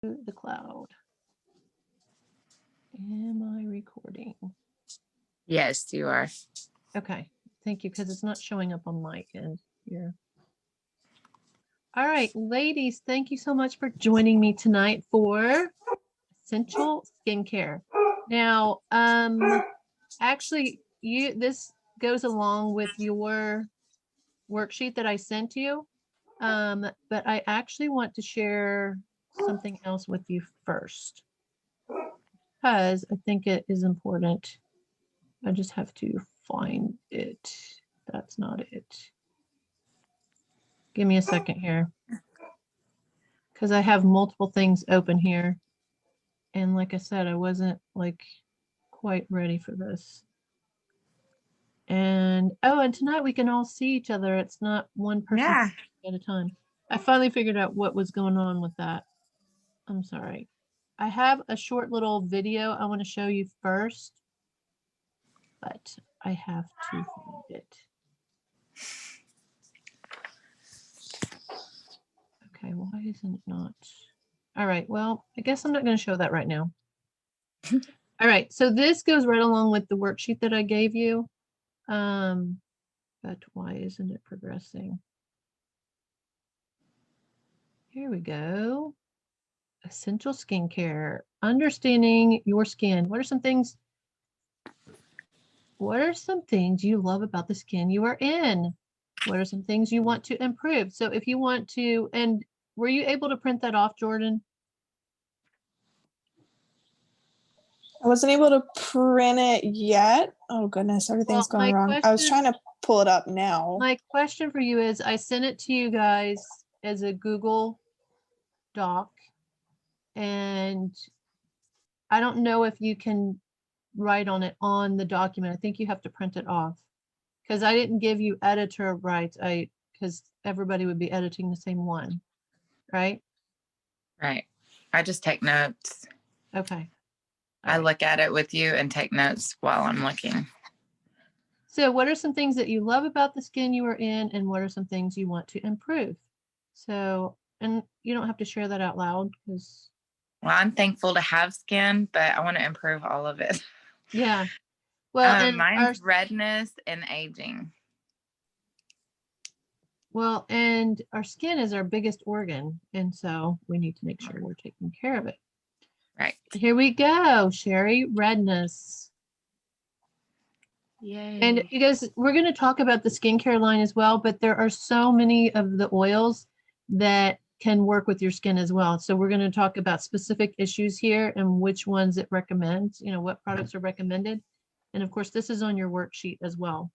the cloud. Am I recording? Yes, you are. Okay, thank you, because it's not showing up on my end here. All right, ladies, thank you so much for joining me tonight for Essential Skincare. Now, actually, this goes along with your worksheet that I sent you, but I actually want to share something else with you first, because I think it is important. I just have to find it. That's not it. Give me a second here, because I have multiple things open here. And like I said, I wasn't like quite ready for this. And oh, and tonight we can all see each other. It's not one person Yeah. at a time. I finally figured out what was going on with that. I'm sorry. I have a short little video I want to show you first, but I have to find it. Okay, why isn't it not? All right, well, I guess I'm not going to show that right now. All right, so this goes right along with the worksheet that I gave you. But why isn't it progressing? Here we go. Essential skincare, understanding your skin. What are some things you love about the skin you are in? What are some things you want to improve? So if you want to, and were you able to print that off, Jordan? I wasn't able to print it yet. Oh goodness, everything's Well, going wrong. I was trying to pull it up now. My question for you is, I sent it to you guys as a Google Doc, and I don't know if you can write on it on the document. I think you have to print it off, because I didn't give you editor rights. Because everybody would be editing the same one, right? Right. I just take notes. Okay. I look at it with you and take notes while I'm looking. So what are some things that you love about the skin you are in, and what are some things you want to improve? So, and you don't have to share that out loud, because Well, I'm thankful to have skin, but I want to improve all of it. yeah. Well, and mine's redness and aging. Well, and our skin is our biggest organ, and so we need to make sure we're taking care of it. Right. Here we go, Sherry, redness. Yay. And you guys, we're going to talk about the skincare line as well, but there are so many of the oils that can work with your skin as well. So we're going to talk about specific issues here and which ones it recommends, what products are recommended. And of course, this is on your worksheet as well.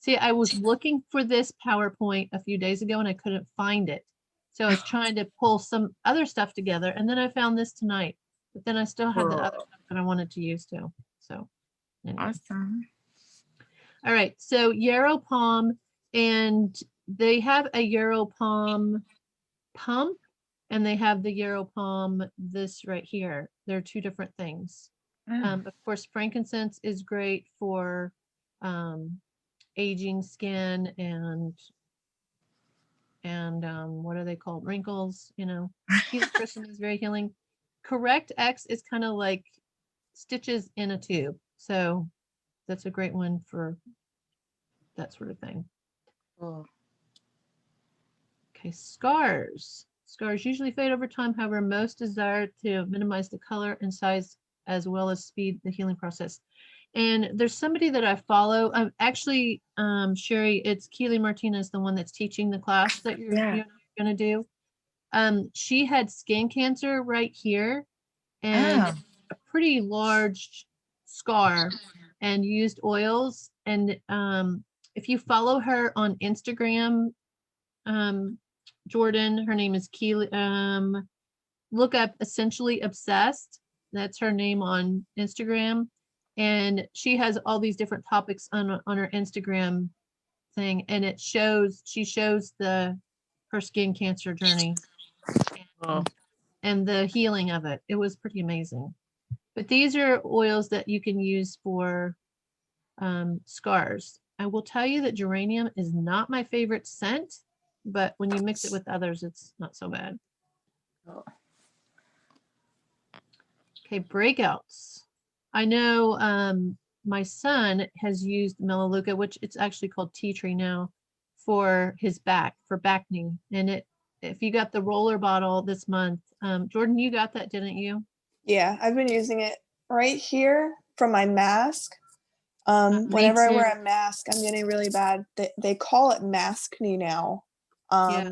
See, I was looking for this PowerPoint a few days ago and I couldn't find it. So I was trying to pull some other stuff together, and then I found this tonight, but then I still had the other stuff that I wanted to use too. So anyway. Awesome. All right, so Yarrow Palm, and they have a Yarrow Palm pump, and they have the Yarrow Palm this right here. They're two different things. Of course, frankincense is great for aging skin and what are they called? Wrinkles, Healing Christian is very healing. Correct X is kind of like stitches in a tube. So that's a great one for that sort of thing. Cool. Okay, scars. Scars usually fade over time. However, most desire to minimize the color and size as well as speed the healing process. And there's somebody that I follow. Actually, Sherry, it's Keely Martinez, the one that's teaching the class that you're going to do. She had skin cancer right here, and a pretty large scar, and used oils. And if you follow her on Instagram, Jordan, her name is Keely. Look up Essentially Obsessed. That's her name on Instagram. And she has all these different topics on her Instagram thing, and she shows her skin cancer journey and the healing of it. It was pretty amazing. But these are oils that you can use for scars. I will tell you that geranium is not my favorite scent, but when you mix it with others, it's not so bad. Okay, breakouts. I know my son has used Melaleuca, which it's actually called tea tree now, for his back, for back knee. And if you got the roller bottle this month, Jordan, you got that, didn't you? Yeah, I've been using it right here from my mask. Me Whenever I too. wear a mask, I'm getting really bad. They call it maskne now. Yeah.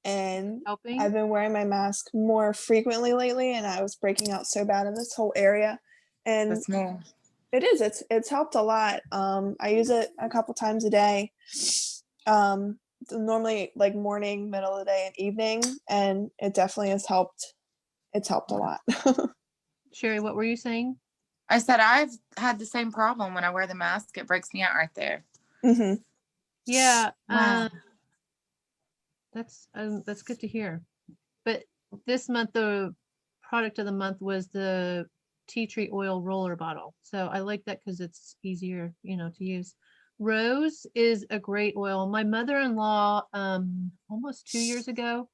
And Helping? I've been wearing my mask more frequently lately, and I was breaking out so bad in this whole area. And That's me. it is. It's helped a lot. I use it a couple times a day. Normally like morning, middle of the day, and evening, and it definitely has helped. It's helped a lot. Sherry, what were you saying? I said I've had the same problem when I wear the mask. It breaks me out right there. Hmm. Yeah. Wow. That's good to hear. But this month, the product of the month was the tea tree oil roller bottle. So I like that because it's easier, to use. Rose is a great oil. My mother-in-law, almost 2 years ago,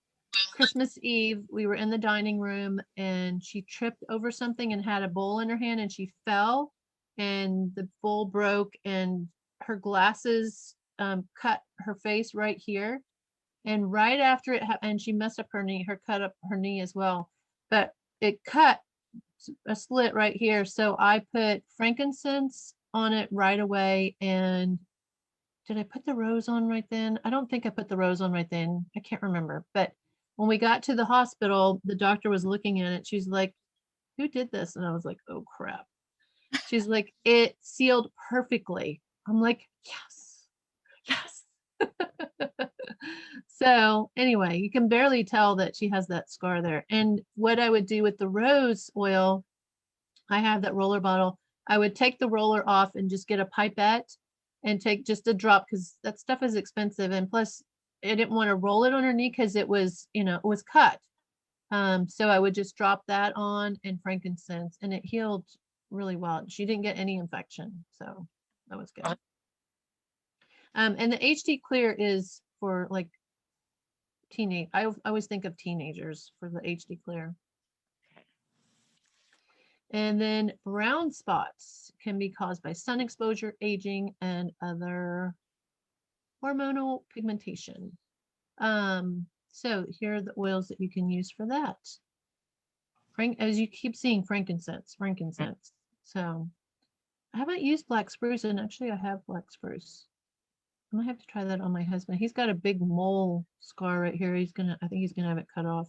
Christmas Eve, we were in the dining room and she tripped over something and had a bowl in her hand and she fell and the bowl broke and her glasses cut her face right here. And right after it happened, and she messed up her knee, cut up her knee as well, but it cut a slit right here. So I put frankincense on it right away. And did I put the rose on right then? I don't think I put the rose on right then. I can't remember. But when we got to the hospital, the doctor was looking at it. She's like, who did this? And I was like, oh crap. She's like, it sealed perfectly. I'm like, yes, yes. So anyway, you can barely tell that she has that scar there. And what I would do with the rose oil, I have that roller bottle. I would take the roller off and just get a pipette and take just a drop because that stuff is expensive. And plus, I didn't want to roll it on her knee because it was, it was cut. So I would just drop that on and frankincense, and it healed really well. She didn't get any infection, so that was good. And the HD Clear is for like teenage. I always think of teenagers for the HD Clear. And then brown spots can be caused by sun exposure, aging, and other hormonal pigmentation. So here are the oils that you can use for that. As you keep seeing, frankincense. So I haven't used black spruce, and actually I have black spruce. I might have to try that on my husband. He's got a big mole scar right here. I think he's gonna have it cut off.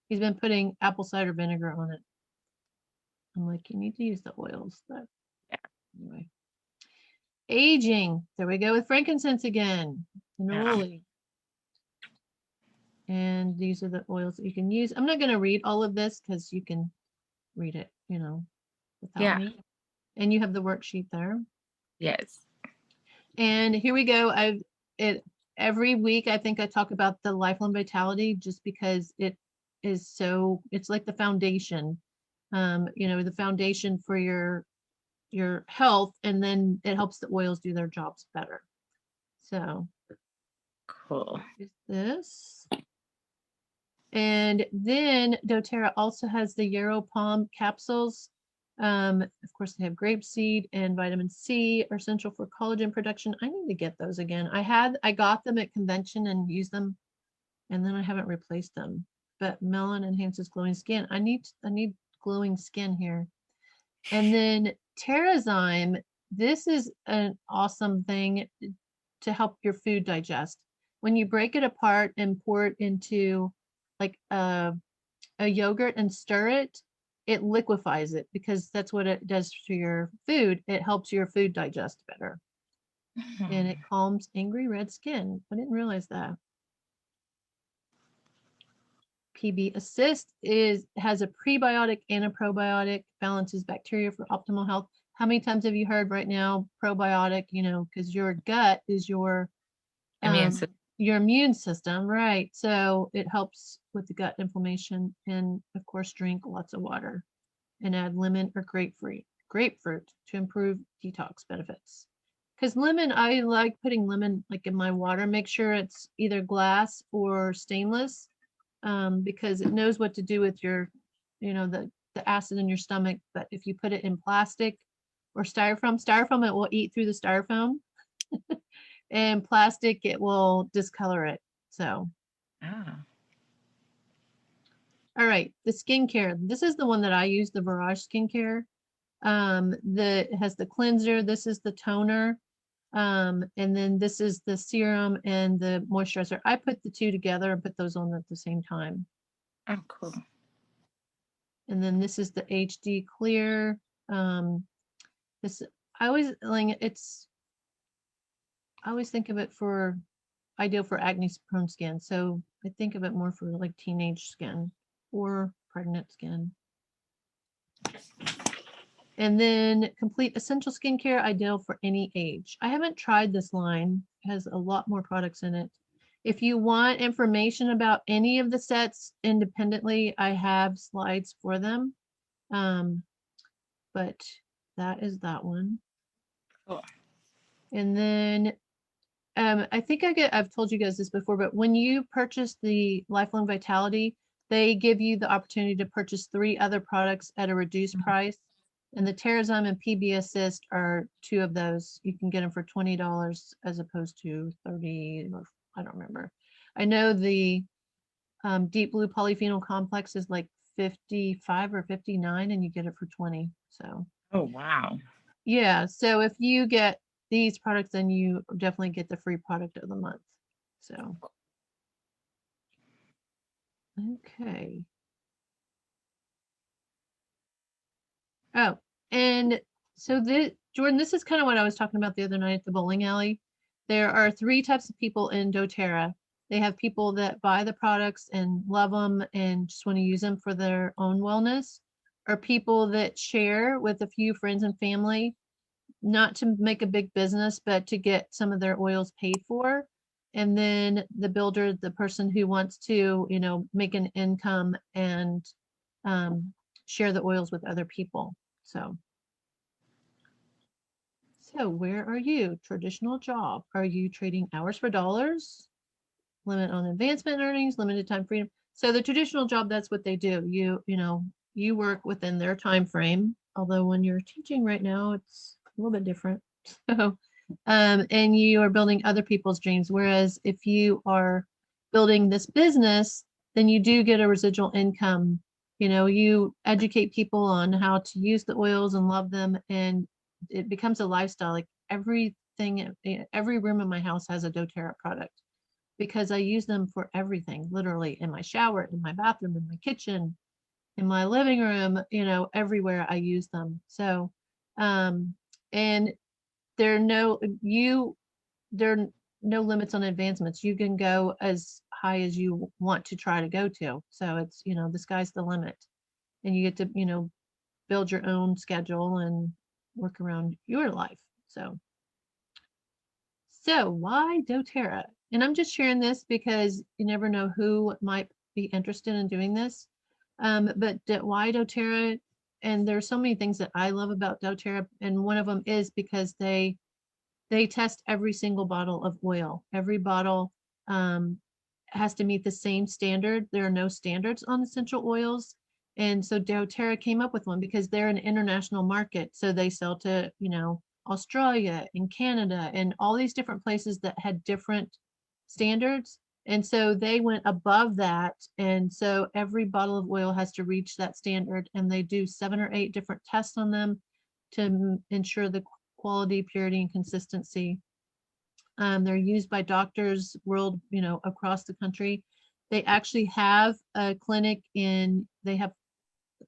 He's been putting apple cider vinegar on it. I'm like, you need to use the oils. But anyway. Aging. There we go with frankincense again. Neroli. And these are the oils that you can use. I'm not going to read all of this because you can read it, without me. And you have the worksheet there. Yes. And here we go. Every week I think I talk about the Lifelong Vitality just because it is it's like the foundation. The foundation for your health, and then it helps the oils do their jobs better. So Cool. is this. And then doTERRA also has the Yarrow Palm capsules. Of course, they have grapeseed and vitamin C are essential for collagen production. I need to get those again. I got them at convention and used them, and then I haven't replaced them. But melon enhances glowing skin. I need glowing skin here. And then Terrazyme. This is an awesome thing to help your food digest. When you break it apart and pour it into like a yogurt and stir it, it liquefies it because that's what it does to your food. It helps your food digest better. And it calms angry red skin. I didn't realize that. PB Assist has a prebiotic and a probiotic, balances bacteria for optimal health. How many times have you heard right now probiotic, because your gut is your immune system, right? So it helps with the gut inflammation, and of course, drink lots of water and add lemon or grapefruit to improve detox benefits. Because lemon, I like putting lemon like in my water. Make sure it's either glass or stainless, because it knows what to do with your, the the acid in your stomach, but if you put it in plastic or styrofoam, it will eat through the styrofoam. And plastic, it will discolor it. So, Ah, all right, the skincare. This is the one that I use, the Barrage skincare. That has the cleanser. This is the toner. And then this is the serum and the moisturizer. I put the two together and put those on at the same time. oh, cool. And then this is the HD Clear. This I always like I always think of it for ideal for acne prone skin. So I think of it more for like teenage skin or pregnant skin. And then complete essential skincare, ideal for any age. I haven't tried this line. It has a lot more products in it. If you want information about any of the sets independently, I have slides for them. But that is that one. Cool. And then I think I've told you guys this before, but when you purchase the Lifelong Vitality, they give you the opportunity to purchase 3 other products at a reduced price. And the Terrazyme and PB Assist are 2 of those. You can get them for $20 as opposed to 30, or I don't remember. I know the Deep Blue Polyphenol Complex is like 55 or 59 and you get it for 20. So Oh, wow. yeah, so if you get these products, then you definitely get the free product of the month. So okay. Oh, and so Jordan, this is kind of what I was talking about the other night at the bowling alley. There are 3 types of people in doTERRA. They have people that buy the products and love them and just want to use them for their own wellness, or people that share with a few friends and family, not to make a big business, but to get some of their oils paid for. And then the builder, the person who wants to, make an income and share the oils with other people. So where are you? Traditional job. Are you trading hours for dollars? Limit on advancement earnings, limited time freedom. So the traditional job, that's what they do. You work within their time frame. Although when you're teaching right now, it's a little bit different. So, and you are building other people's dreams. Whereas if you are building this business, then you do get a residual income. You educate people on how to use the oils and love them, and it becomes a lifestyle. Like everything, every room in my house has a doTERRA product because I use them for everything, literally in my shower, in my bathroom, in my kitchen, in my living room, everywhere I use them. So, and there are no limits on advancements. You can go as high as you want to try to go to. So it's, the sky's the limit, and you get to, build your own schedule and work around your life. So why doTERRA? And I'm just sharing this because you never know who might be interested in doing this. But why doTERRA? And there's so many things that I love about doTERRA, and one of them is because they test every single bottle of oil. Every bottle has to meet the same standard. There are no standards on essential oils. And so doTERRA came up with one because they're an international market. So they sell to, Australia and Canada and all these different places that had different standards. And so they went above that. And so every bottle of oil has to reach that standard. And they do 7 or 8 different tests on them to ensure the quality, purity, and consistency. They're used by doctors across the country. They actually have a clinic they have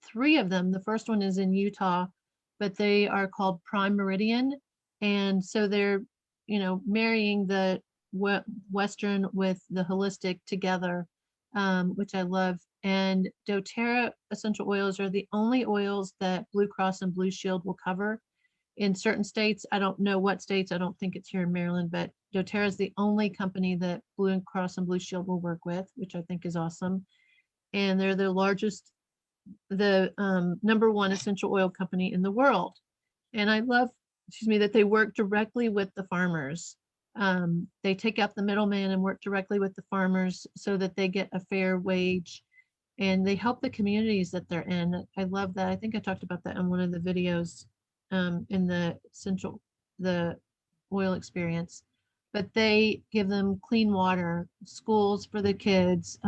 3 of them. The first one is in Utah, but they are called Prime Meridian. And so they're, marrying the Western with the holistic together, which I love. And doTERRA essential oils are the only oils that Blue Cross and Blue Shield will cover. In certain states, I don't know what states, I don't think it's here in Maryland, but doTERRA is the only company that Blue Cross and Blue Shield will work with, which I think is awesome. And they're the largest, the number 1 essential oil company in the world. And I love, that they work directly with the farmers. They take out the middleman and work directly with the farmers so that they get a fair wage. and they help the communities that they're in. I love that. I think I talked about that in one of the videos in the oil experience. But they give them clean water, schools for the kids.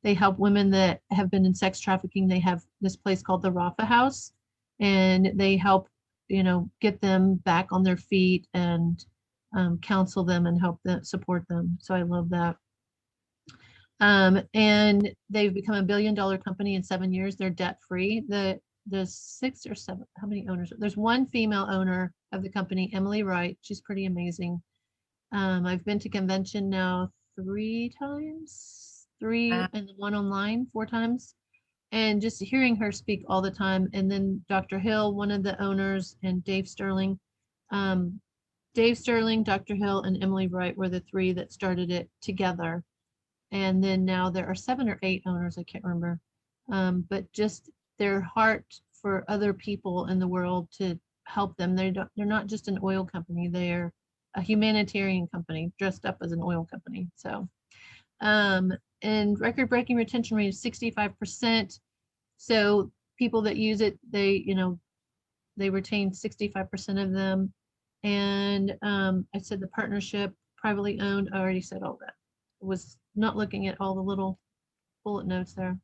They help women that have been in sex trafficking. They have this place called the Rafa House, and they help, get them back on their feet and counsel them and help them support them. So I love that. And they've become $1 billion company in 7 years. They're debt free. The 6 or 7, how many owners? There's one female owner of the company, Emily Wright. She's pretty amazing. I've been to convention now 3 times, and one online 4 times, and just hearing her speak all the time. And then Dr. Hill, one of the owners, and Dave Sterling. Dave Sterling, Dr. Hill, and Emily Wright were the 3 that started it together. And then now there are 7 or 8 owners, I can't remember. But just their heart for other people in the world to help them. They're not just an oil company, they're a humanitarian company dressed up as an oil company. So, and record-breaking retention rate of 65%. So people that use it, they retain 65% of them. And I said the partnership, privately owned, I already said all that. Was not looking at all the little bullet notes there.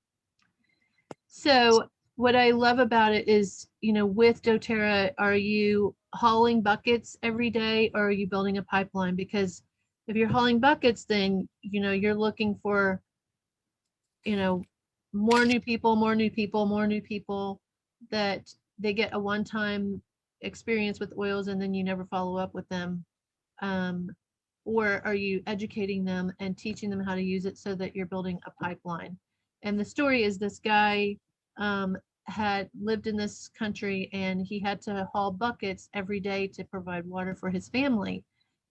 So what I love about it is, with doTERRA, are you hauling buckets every day, or are you building a pipeline? Because if you're hauling buckets, then, you're looking for, more new people that they get a one-time experience with oils and then you never follow up with them. Or are you educating them and teaching them how to use it so that you're building a pipeline? And the story is this guy had lived in this country and he had to haul buckets every day to provide water for his family.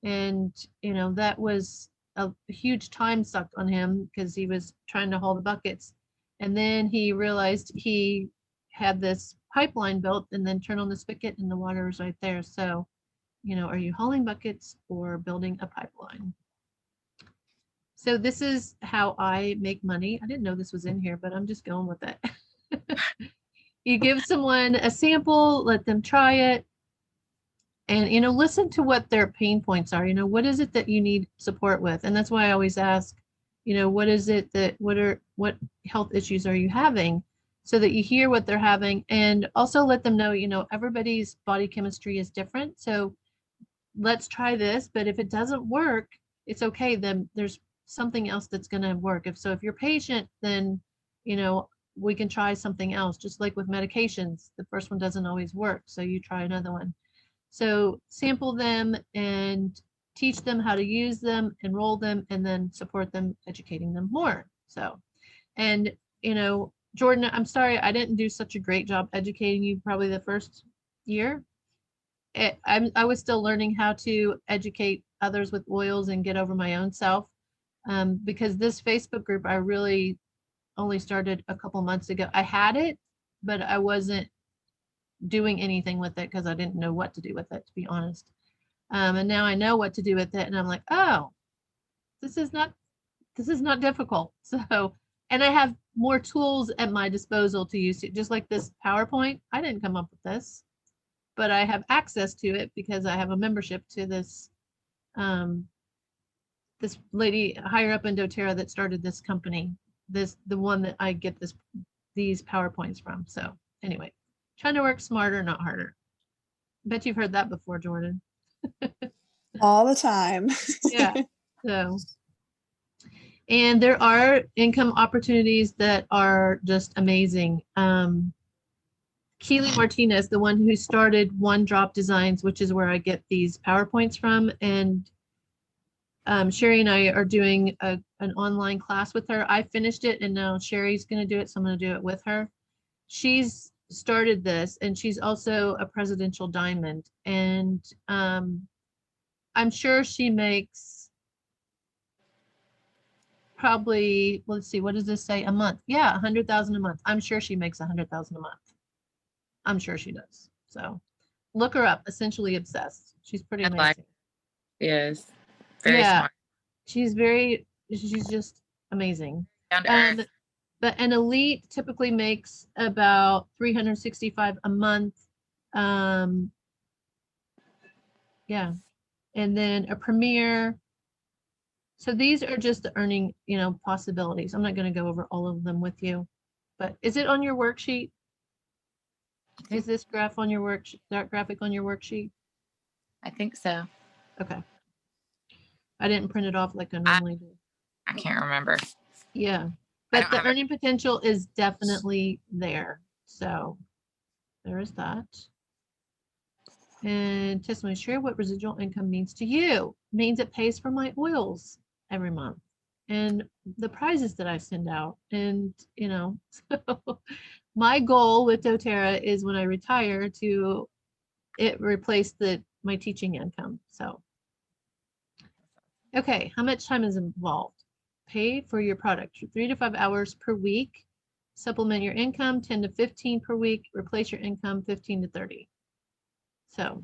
And, that was a huge time suck on him because he was trying to haul the buckets. And then he realized he had this pipeline built and then turn on the spigot and the water was right there. So, are you hauling buckets or building a pipeline? So this is how I make money. I didn't know this was in here, but I'm just going with it. You give someone a sample, let them try it, and, listen to what their pain points are. What is it that you need support with? And that's why I always ask, what is it that, what health issues are you having? So that you hear what they're having, and also let them know, everybody's body chemistry is different. So let's try this, but if it doesn't work, it's okay. Then there's something else that's going to work. If you're patient, then, we can try something else. Just like with medications, the first one doesn't always work. So you try another one. So sample them and teach them how to use them, enroll them, and then support them, educating them more. So, and, Jordan, I'm sorry, I didn't do such a great job educating you probably the first year. I was still learning how to educate others with oils and get over my own self, because this Facebook group I really only started a couple months ago. I had it, but I wasn't doing anything with it because I didn't know what to do with it, to be honest. And now I know what to do with it, and I'm like, oh, this is not difficult. So, and I have more tools at my disposal to use it, just like this PowerPoint. I didn't come up with this, but I have access to it because I have a membership to this this lady higher up in doTERRA that started this company, the one that I get these PowerPoints from. So anyway, trying to work smarter, not harder. Bet you've heard that before, Jordan. All the time. Yeah. So, and there are income opportunities that are just amazing. Keely Martinez, the one who started One Drop Designs, which is where I get these PowerPoints from, and Sherry and I are doing an online class with her. I finished it, and now Sherry's going to do it, so I'm going to do it with her. She's started this, and she's also a presidential diamond, and I'm sure she makes probably, let's see, what does this say? A month? Yeah, 100,000 a month. I'm sure she makes 100,000 a month. I'm sure she does. So look her up. Essentially Obsessed. She's pretty amazing. Yes. Very Yeah, smart. she's just amazing. Down to earth. but an elite typically makes about 365 a month. Yeah. And then a premier. So these are just the earning, possibilities. I'm not going to go over all of them with you, but is it on your worksheet? Is this graph on your that graphic on your worksheet? I think so. Okay. I didn't print it off like I normally do. I can't remember. Yeah, I but don't the have it. earning potential is definitely there. So there is that. And testimony, share what residual income means to you. Means it pays for my oils every month and the prizes that I send out. And, so my goal with doTERRA is when I retire to replace my teaching income. So, okay, how much time is involved? Pay for your product 3 to 5 hours per week. Supplement your income 10 to 15 per week. Replace your income 15 to 30. So,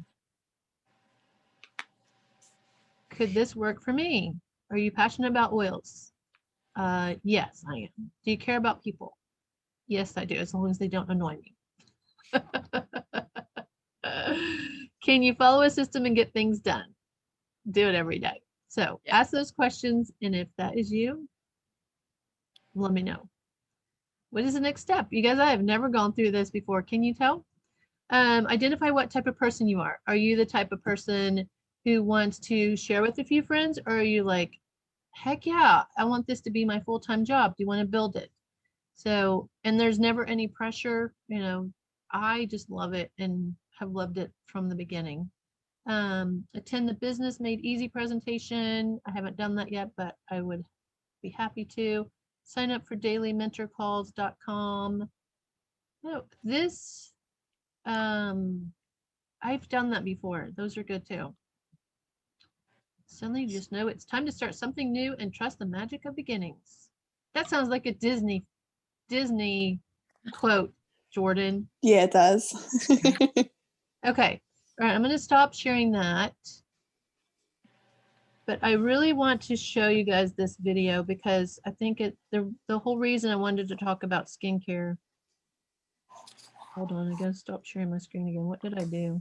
could this work for me? Are you passionate about oils? Yes, I am. Do you care about people? Yes, I do, as long as they don't annoy me. Can you follow a system and get things done? Do it every day. So Yeah. ask those questions, and if that is you, let me know. What is the next step? You guys, I have never gone through this before. Can you tell? Identify what type of person you are. Are you the type of person who wants to share with a few friends, or are you like, heck yeah, I want this to be my full-time job. Do you want to build it? So, and there's never any pressure, I just love it and have loved it from the beginning. Attend the Business Made Easy presentation. I haven't done that yet, but I would be happy to. Sign up for dailymentorcalls.com. No, this, I've done that before. Those are good too. Suddenly you just know it's time to start something new and trust the magic of beginnings. That sounds like a Disney quote, Jordan. Yeah, it does. Okay. All right. I'm going to stop sharing that. But I really want to show you guys this video because I think the whole reason I wanted to talk about skincare. Hold on. I got to stop sharing my screen again. What did I do?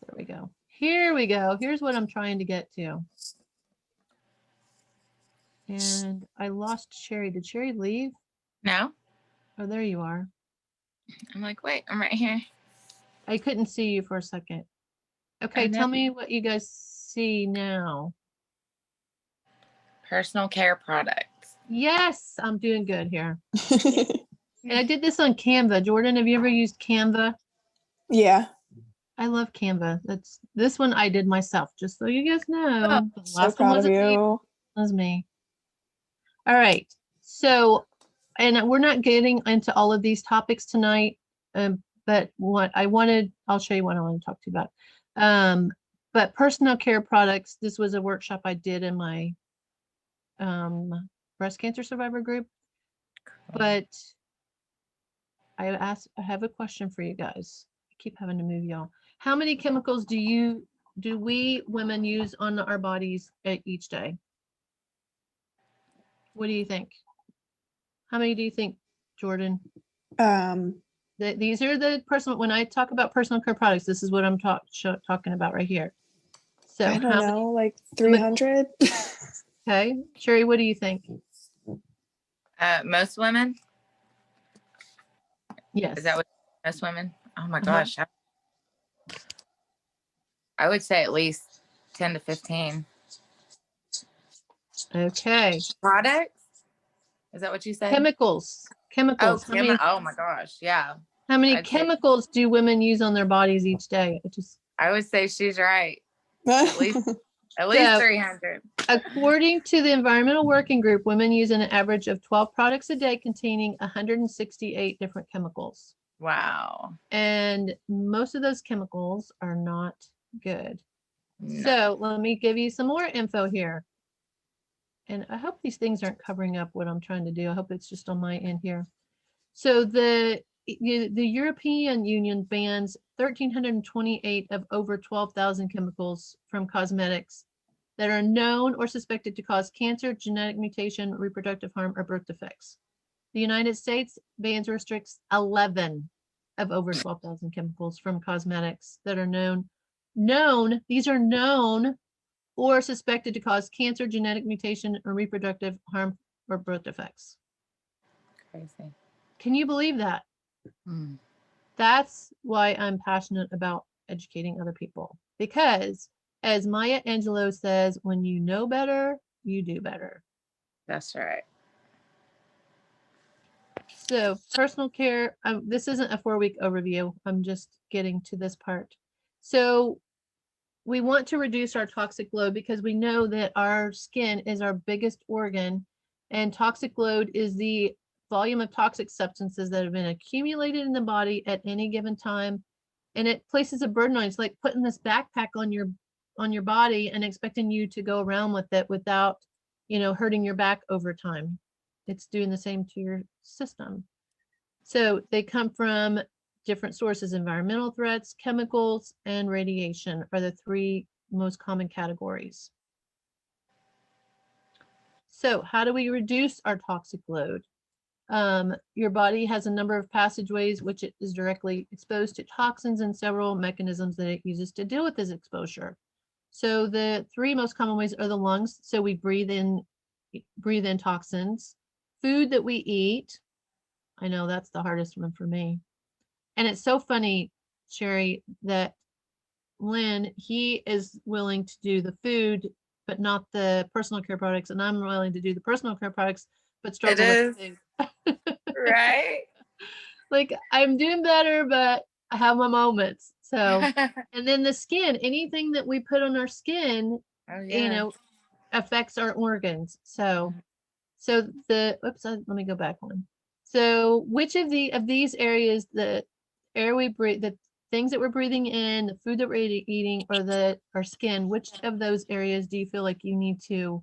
There we go. Here we go. Here's what I'm trying to get to. And I lost Sherry. Did Sherry leave? No? Oh, there you are. I'm like, wait, I'm right here. I couldn't see you for a second. Okay, I know. tell me what you guys see now. Personal care products. Yes, I'm doing good here. And I did this on Canva. Jordan, have you ever used Canva? Yeah. I love Canva. This one I did myself, just so you guys know. The So last one proud of wasn't me, you. it was me. All right. So, and we're not getting into all of these topics tonight, but I'll show you what I want to talk to you about. But personal care products, this was a workshop I did in my breast cancer survivor group. But I have a question for you guys. I keep having to move y'all. How many chemicals do we women use on our bodies each day? What do you think? How many do you think, Jordan? These are the personal, when I talk about personal care products, this is what I'm talking about right here. So I don't how know, many? like 300. Okay. Sherry, what do you think? Most women? Yes. Is that what most women? Oh my Uh-huh. gosh. I would say at least 10 to 15. Okay. Products? Is that what you said? Chemicals. Oh, Chemicals. oh my gosh. Yeah. How many I'd say- chemicals do women use on their bodies each day? I would say she's right. At least So- 300. According to the Environmental Working Group, women use an average of 12 products a day containing 168 different chemicals. Wow. And most of those chemicals are not good. No. So let me give you some more info here. And I hope these things aren't covering up what I'm trying to do. I hope it's just on my end here. So the European Union bans 1,328 of over 12,000 chemicals from cosmetics that are known or suspected to cause cancer, genetic mutation, reproductive harm, or birth defects. The United States bans or restricts 11 of over 12,000 chemicals from cosmetics that are known, these are known or suspected to cause cancer, genetic mutation, or reproductive harm or birth defects. Crazy. Can you believe that? Mm. That's why I'm passionate about educating other people, because as Maya Angelou says, when you know better, you do better. That's right. So personal care, this isn't a 4-week overview. I'm just getting to this part. So we want to reduce our toxic load because we know that our skin is our biggest organ, and toxic load is the volume of toxic substances that have been accumulated in the body at any given time. And it places a burden on you. It's like putting this backpack on your body and expecting you to go around with it without, hurting your back over time. It's doing the same to your system. So they come from different sources. Environmental threats, chemicals, and radiation are the 3 most common categories. So how do we reduce our toxic load? Your body has a number of passageways which it is directly exposed to toxins, and several mechanisms that it uses to deal with this exposure. So the 3 most common ways are the lungs. So we breathe in toxins. Food that we eat. I know that's the hardest one for me. And it's so funny, Sherry, that Lynn, he is willing to do the food, but not the personal care products. And I'm willing to do the personal care products, but struggle with the food. Right. Like I'm doing better, but I have my moments. So, and then the skin, anything that we put on our skin, Oh, yeah. affects our organs. So let me go back one. So which of these areas, the air we breathe, the things that we're breathing in, the food that we're eating, or our skin, which of those areas do you feel like you need to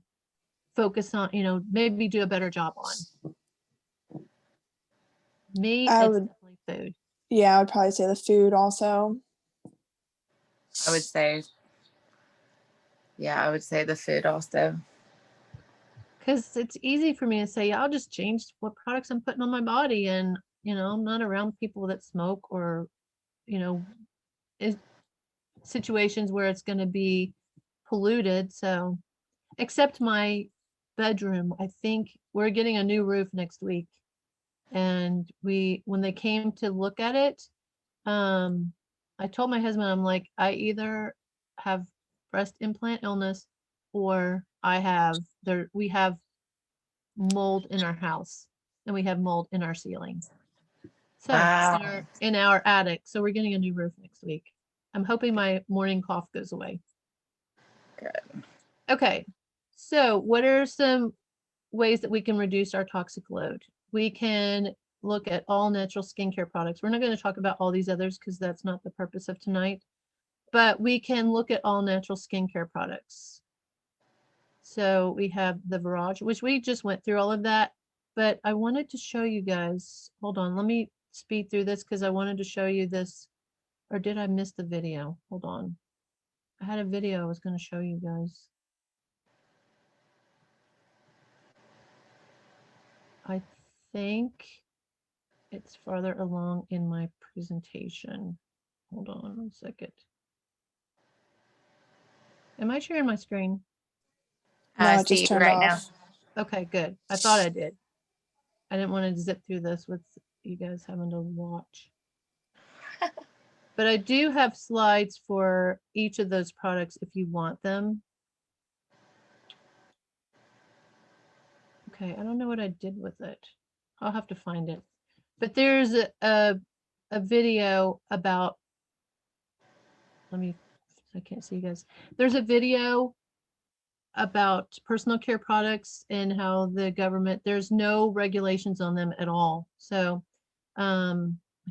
focus on, maybe do a better job on? Me, I it's would- definitely food. Yeah, I would probably say the food also. I would say the food also. Because it's easy for me to say, I'll just change what products I'm putting on my body. And, I'm not around people that smoke or, situations where it's going to be polluted. So, except my bedroom, I think we're getting a new roof next week. And when they came to look at it, I told my husband, I'm like, I either have breast implant illness or we have mold in our house and we have mold in our ceiling. So Wow. in our attic. So we're getting a new roof next week. I'm hoping my morning cough goes away. Good. Okay. So what are some ways that we can reduce our toxic load? We can look at all natural skincare products. We're not going to talk about all these others because that's not the purpose of tonight, but we can look at all natural skincare products. So we have the Virage, which we just went through all of that, but I wanted to show you guys, hold on, let me speed through this because I wanted to show you this, or did I miss the video? Hold on. I had a video I was going to show you guys. I think it's farther along in my presentation. Hold on 1 second. Am I sharing my screen? No, I it just see you turned right off. now. Okay, good. I thought I did. I didn't want to zip through this with you guys having to watch. But I do have slides for each of those products if you want them. Okay, I don't know what I did with it. I'll have to find it. But there's a video about, I can't see you guys. There's a video about personal care products and how the government, there's no regulations on them at all. So I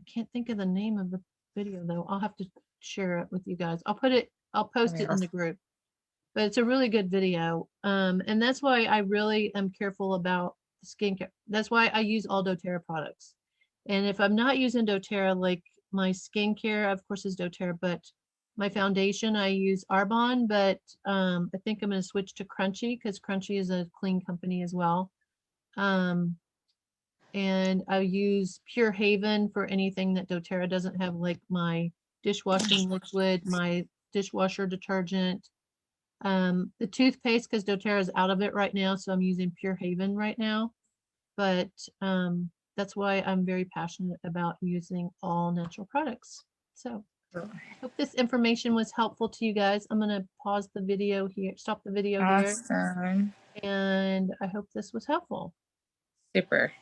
can't think of the name of the video though. I'll have to share it with you guys. I'll post it in the group, but it's a really good video. And that's why I really am careful about skincare. That's why I use all doTERRA products. And if I'm not using doTERRA, like my skincare, of course, is doTERRA, but My foundation, I use Arbonne, but I think I'm going to switch to Crunchy because Crunchy is a clean company as well. And I use Pure Haven for anything that doTERRA doesn't have, like my dishwashing liquid, my dishwasher detergent. The toothpaste, because doTERRA is out of it right now, so I'm using Pure Haven right now. But that's why I'm very passionate about using all natural products. So I hope this information was helpful to you guys. I'm going to pause the video here, stop the video here, Awesome. and I hope this was helpful. Super.